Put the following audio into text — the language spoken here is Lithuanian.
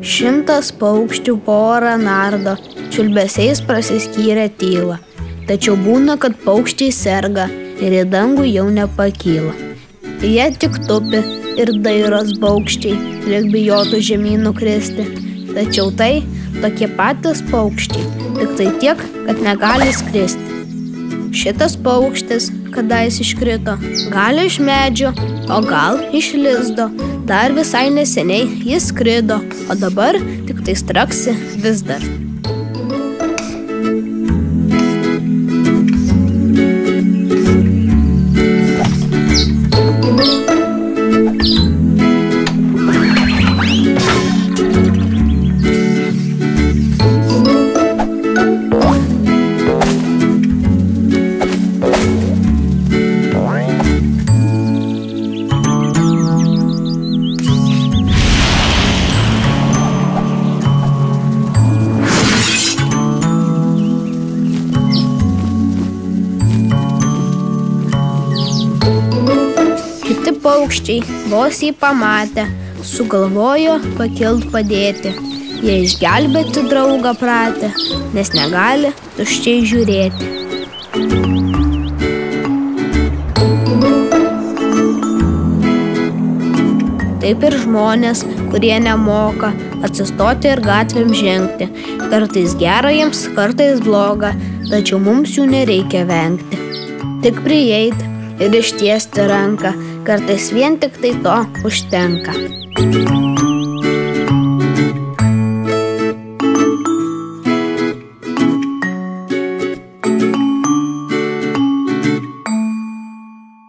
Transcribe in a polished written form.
100 paukščių po orą nardo, čiulbesiais prasiskyrė tylą. Tačiau būna, kad paukščiai serga ir į dangų jau nepakyla. Jie tik tupi ir dairos paukščiai, lyg bijotų žemyn nukristi. Tačiau tai tokie patys paukščiai, tik tai tiek, kad negali skristi. Šitas paukštis kadais iškrito, gal iš medžio, o gal iš lizdo. Dar visai neseniai jis skrido, o dabar tik tai straksi vis dar. Paukščiai vos jį pamatę, sugalvojo pakilt padėti. Jie išgelbėti draugą pratę, nes negali tuščiai žiūrėti. Taip ir žmonės, kurie nemoka atsistoti ir gatvėm žengti. Kartais gera jiems, kartais bloga, tačiau mums jų nereikia vengti. Tik prieiti ir ištiesti ranką, kartais vien tik tai to užtenka.